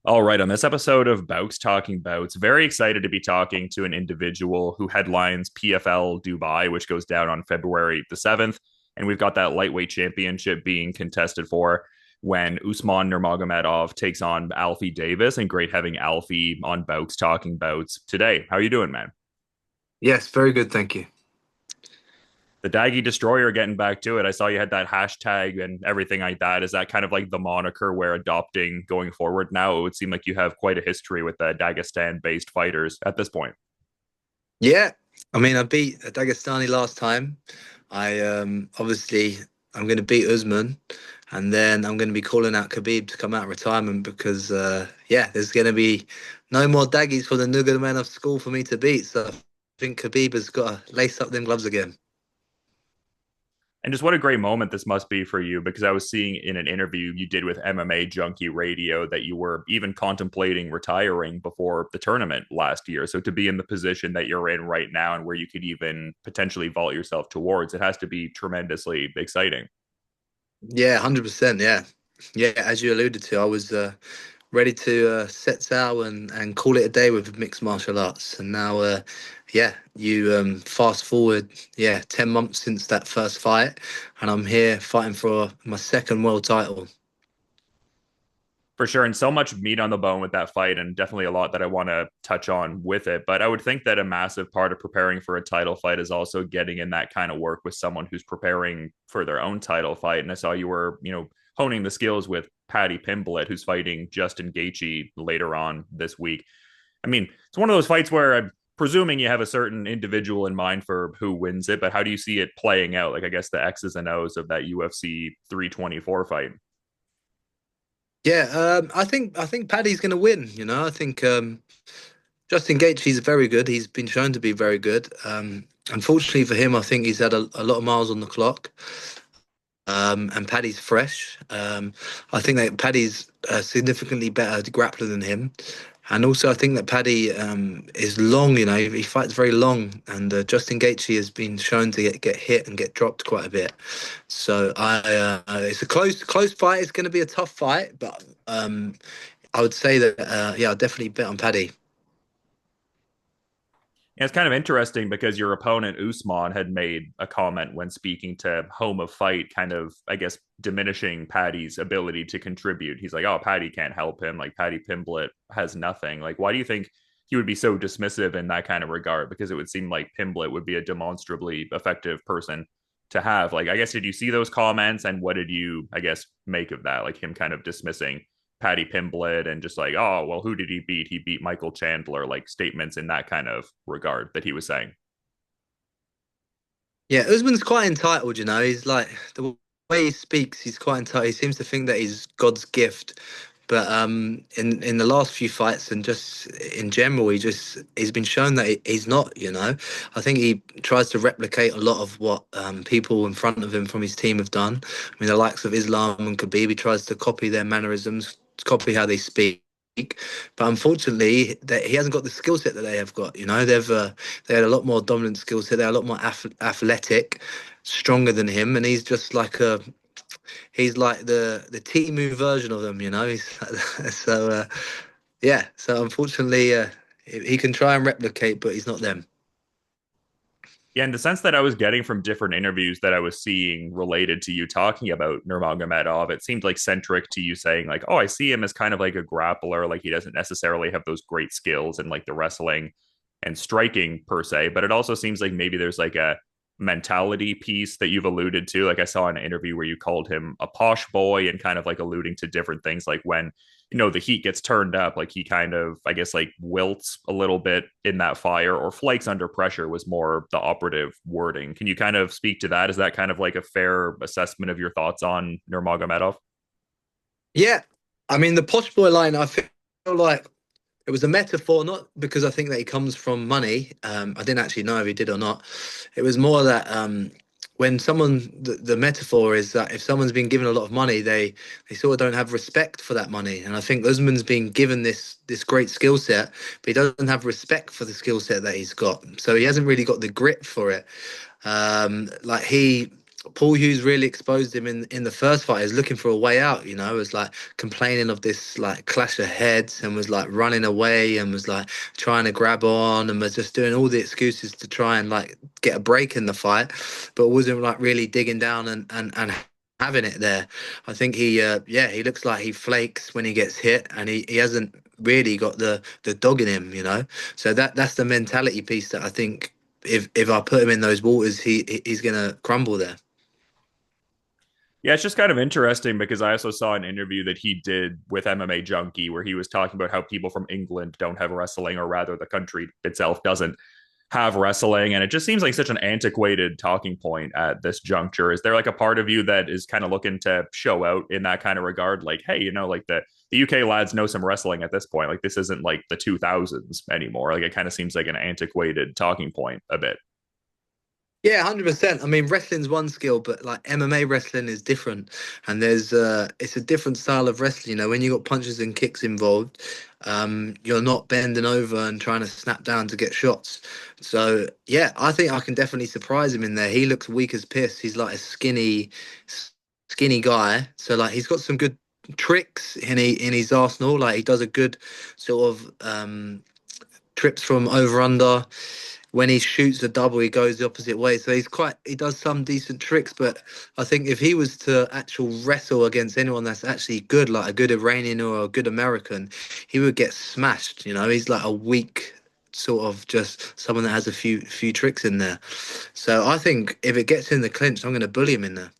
All right, on this episode of Bowks Talking Bouts, very excited to be talking to an individual who headlines PFL Dubai, which goes down on February the 7th. And we've got that lightweight championship being contested for when Usman Nurmagomedov takes on Alfie Davis. And great having Alfie on Bowks Talking Bouts today. How are you doing, man? Yes, very good, thank you. The Dagi Destroyer getting back to it. I saw you had that hashtag and everything like that. Is that kind of like the moniker we're adopting going forward now? It would seem like you have quite a history with the Dagestan based fighters at this point. Yeah, I mean, I beat a Dagestani last time. I obviously I'm going to beat Usman, and then I'm going to be calling out Khabib to come out of retirement because yeah, there's going to be no more Daggies for the Nurmagomedov school for me to beat. So I think Khabib has got to lace up them gloves again. And just what a great moment this must be for you, because I was seeing in an interview you did with MMA Junkie Radio that you were even contemplating retiring before the tournament last year. So to be in the position that you're in right now and where you could even potentially vault yourself towards, it has to be tremendously exciting. Yeah, 100%. Yeah, yeah. As you alluded to, I was ready to set sail and call it a day with mixed martial arts. And now, yeah, you fast forward, yeah, 10 months since that first fight, and I'm here fighting for my second world title. For sure. And so much meat on the bone with that fight, and definitely a lot that I want to touch on with it. But I would think that a massive part of preparing for a title fight is also getting in that kind of work with someone who's preparing for their own title fight. And I saw you were, honing the skills with Paddy Pimblett, who's fighting Justin Gaethje later on this week. I mean, it's one of those fights where I'm presuming you have a certain individual in mind for who wins it, but how do you see it playing out? Like, I guess the X's and O's of that UFC 324 fight. Yeah, I think Paddy's going to win. I think Justin Gaethje is very good. He's been shown to be very good. Unfortunately for him, I think he's had a lot of miles on the clock. And Paddy's fresh. I think that Paddy's a significantly better grappler than him. And also, I think that Paddy is long. He fights very long, and Justin Gaethje has been shown to get hit and get dropped quite a bit. So it's a close fight. It's going to be a tough fight, but I would say that yeah, I'll definitely bet on Paddy. Yeah, it's kind of interesting because your opponent Usman had made a comment when speaking to Home of Fight, kind of, I guess, diminishing Paddy's ability to contribute. He's like, "Oh, Paddy can't help him. Like Paddy Pimblett has nothing." Like, why do you think he would be so dismissive in that kind of regard? Because it would seem like Pimblett would be a demonstrably effective person to have. Like, I guess, did you see those comments, and what did you, I guess, make of that? Like him kind of dismissing Paddy Pimblett and just like, oh, well, who did he beat? He beat Michael Chandler, like statements in that kind of regard that he was saying. Yeah, Usman's quite entitled. He's like the way he speaks. He's quite entitled. He seems to think that he's God's gift. But in the last few fights and just in general, he's been shown that he's not. I think he tries to replicate a lot of what people in front of him from his team have done. I mean, the likes of Islam and Khabib, he tries to copy their mannerisms, copy how they speak. But unfortunately, that he hasn't got the skill set that they have got. They had a lot more dominant skill set. They're a lot more athletic, stronger than him, and he's like the Timu version of them. He's so yeah. So unfortunately, he can try and replicate, but he's not them. Yeah, in the sense that I was getting from different interviews that I was seeing related to you talking about Nurmagomedov, it seemed like centric to you saying like, "Oh, I see him as kind of like a grappler. Like he doesn't necessarily have those great skills and like the wrestling and striking per se." But it also seems like maybe there's like a mentality piece that you've alluded to. Like I saw in an interview where you called him a posh boy and kind of like alluding to different things, like when the heat gets turned up, like he kind of, I guess, like wilts a little bit in that fire or flakes under pressure was more the operative wording. Can you kind of speak to that? Is that kind of like a fair assessment of your thoughts on Nurmagomedov? Yeah, I mean the posh boy line. I feel like it was a metaphor, not because I think that he comes from money. I didn't actually know if he did or not. It was more that when the metaphor is that if someone's been given a lot of money, they sort of don't have respect for that money. And I think Usman's been given this great skill set, but he doesn't have respect for the skill set that he's got. So he hasn't really got the grit for it. Like Paul Hughes really exposed him in the first fight. He was looking for a way out, you know, was like complaining of this like clash of heads and was like running away and was like trying to grab on and was just doing all the excuses to try and like get a break in the fight, but wasn't like really digging down and having it there. I think he looks like he flakes when he gets hit and he hasn't really got the dog in him, you know. So that's the mentality piece that I think if I put him in those waters, he's gonna crumble there. Yeah, it's just kind of interesting because I also saw an interview that he did with MMA Junkie where he was talking about how people from England don't have wrestling, or rather, the country itself doesn't have wrestling. And it just seems like such an antiquated talking point at this juncture. Is there like a part of you that is kind of looking to show out in that kind of regard? Like, hey, like the UK lads know some wrestling at this point. Like, this isn't like the 2000s anymore. Like, it kind of seems like an antiquated talking point a bit. Yeah, 100%. I mean, wrestling's one skill, but like MMA wrestling is different, and it's a different style of wrestling. You know, when you got punches and kicks involved, you're not bending over and trying to snap down to get shots. So yeah, I think I can definitely surprise him in there. He looks weak as piss. He's like a skinny guy. So like he's got some good tricks in his arsenal. Like he does a good sort of trips from over under. When he shoots the double, he goes the opposite way. So he does some decent tricks. But I think if he was to actual wrestle against anyone that's actually good, like a good Iranian or a good American, he would get smashed. You know, he's like a weak sort of just someone that has a few tricks in there. So I think if it gets in the clinch, I'm going to bully him in there.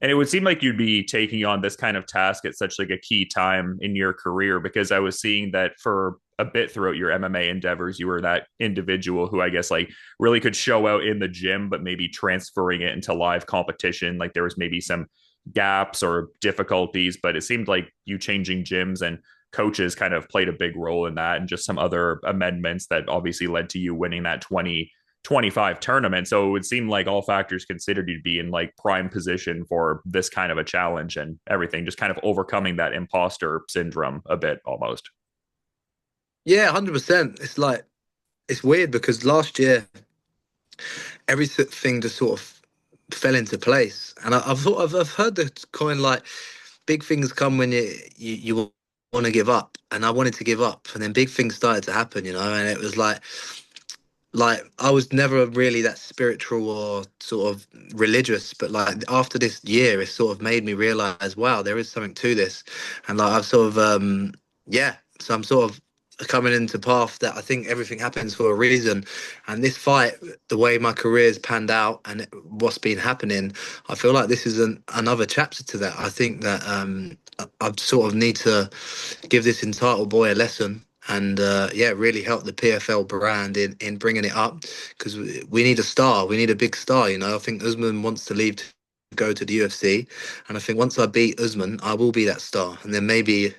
And it would seem like you'd be taking on this kind of task at such like a key time in your career, because I was seeing that for a bit throughout your MMA endeavors, you were that individual who I guess like really could show out in the gym, but maybe transferring it into live competition. Like there was maybe some gaps or difficulties, but it seemed like you changing gyms and coaches kind of played a big role in that, and just some other amendments that obviously led to you winning that 2025 tournament. So it would seem like all factors considered, you'd be in like prime position for this kind of a challenge and everything, just kind of overcoming that imposter syndrome a bit almost. Yeah, 100%. It's like it's weird because last year everything just sort of fell into place, and I've heard the coin like big things come when you want to give up, and I wanted to give up, and then big things started to happen, you know, and it was like I was never really that spiritual or sort of religious, but like after this year, it sort of made me realize, wow, there is something to this, and like I've sort of yeah, so I'm sort of coming into path that I think everything happens for a reason, and this fight, the way my career's panned out and what's been happening, I feel like this is another chapter to that. I think that I sort of need to give this entitled boy a lesson and yeah, really help the PFL brand in bringing it up because we need a star. We need a big star. You know, I think Usman wants to leave to go to the UFC, and I think once I beat Usman, I will be that star, and then maybe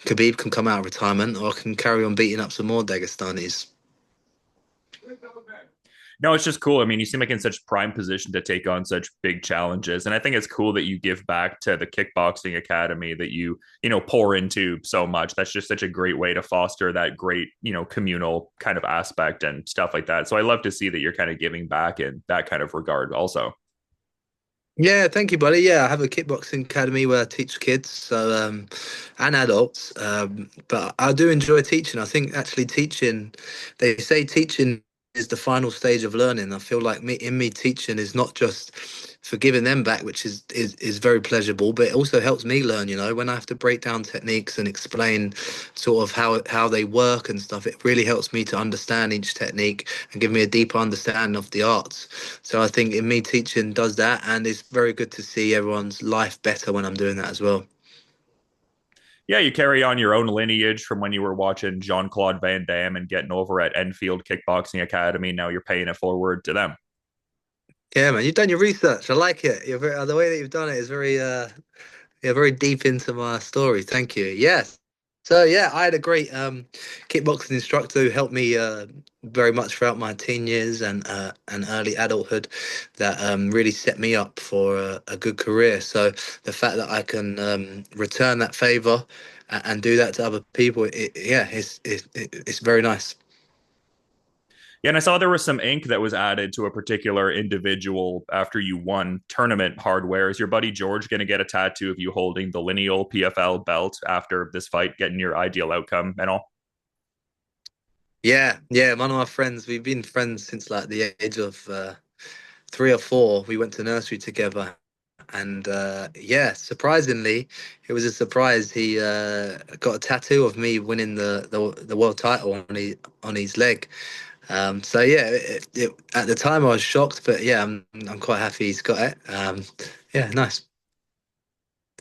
Khabib can come out of retirement, or I can carry on beating up some more Dagestanis. No, it's just cool. I mean, you seem like in such prime position to take on such big challenges. And I think it's cool that you give back to the kickboxing academy that you pour into so much. That's just such a great way to foster that great, communal kind of aspect and stuff like that. So I love to see that you're kind of giving back in that kind of regard also. Yeah, thank you, buddy. Yeah, I have a kickboxing academy where I teach kids, so and adults. But I do enjoy teaching. I think actually teaching, they say teaching is the final stage of learning. I feel like me teaching is not just for giving them back, which is very pleasurable, but it also helps me learn. You know, when I have to break down techniques and explain sort of how they work and stuff, it really helps me to understand each technique and give me a deeper understanding of the arts. So I think in me teaching does that, and it's very good to see everyone's life better when I'm doing that as well. Yeah, you carry on your own lineage from when you were watching Jean Claude Van Damme and getting over at Enfield Kickboxing Academy. Now you're paying it forward to them. Yeah, man, you've done your research. I like it. The way that you've done it is very yeah, very deep into my story. Thank you. Yes. So yeah, I had a great kickboxing instructor who helped me very much throughout my teen years and early adulthood that really set me up for a good career. So the fact that I can return that favor and do that to other people, yeah, it's very nice. Yeah, and I saw there was some ink that was added to a particular individual after you won tournament hardware. Is your buddy George going to get a tattoo of you holding the lineal PFL belt after this fight, getting your ideal outcome and all? Yeah, yeah. One of my friends, we've been friends since like the age of 3 or 4. We went to nursery together, and yeah, surprisingly, it was a surprise. He got a tattoo of me winning the world title on his leg. So yeah, at the time I was shocked, but yeah, I'm quite happy he's got it. Yeah, nice.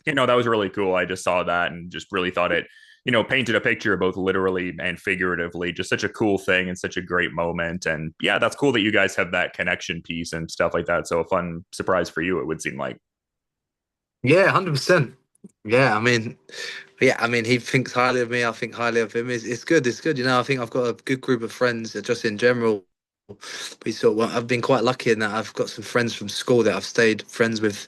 That was really cool. I just saw that and just really thought it, painted a picture both literally and figuratively. Just such a cool thing and such a great moment. And yeah, that's cool that you guys have that connection piece and stuff like that. So a fun surprise for you, it would seem like. Yeah, 100%. Yeah, I mean, he thinks highly of me. I think highly of him. It's good. It's good. I think I've got a good group of friends that just in general. I've been quite lucky in that I've got some friends from school that I've stayed friends with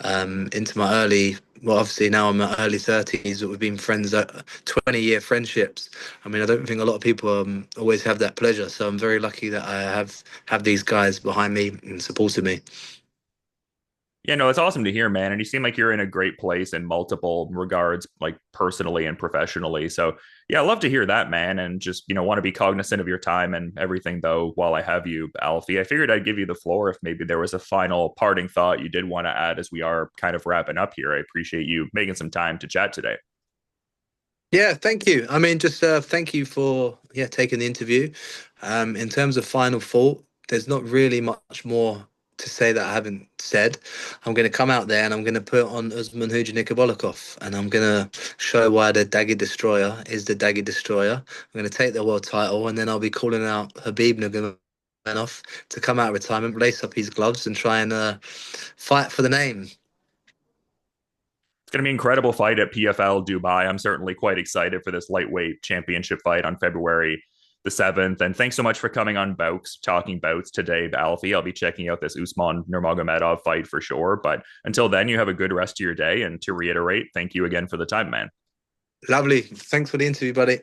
into my well, obviously now I'm in my early 30s, but we've been friends, 20-year friendships. I mean, I don't think a lot of people always have that pleasure. So I'm very lucky that I have these guys behind me and supporting me. Yeah, no, it's awesome to hear, man. And you seem like you're in a great place in multiple regards, like personally and professionally. So, yeah, I love to hear that, man. And just, want to be cognizant of your time and everything, though, while I have you, Alfie. I figured I'd give you the floor if maybe there was a final parting thought you did want to add as we are kind of wrapping up here. I appreciate you making some time to chat today. Yeah, thank you. I mean, just thank you for taking the interview. In terms of final thought, there's not really much more to say that I haven't said. I'm going to come out there and I'm going to put on Usman Nurmagomedov and I'm going to show why the Dagi Destroyer is the Dagi Destroyer. I'm going to take the world title and then I'll be calling out Khabib Nurmagomedov to come out of retirement, lace up his gloves and try and fight for the name. It's going to be an incredible fight at PFL Dubai. I'm certainly quite excited for this lightweight championship fight on February the 7th. And thanks so much for coming on Bowks Talking Bouts today, Alfie. I'll be checking out this Usman Nurmagomedov fight for sure. But until then, you have a good rest of your day. And to reiterate, thank you again for the time, man. Lovely. Thanks for the interview, buddy.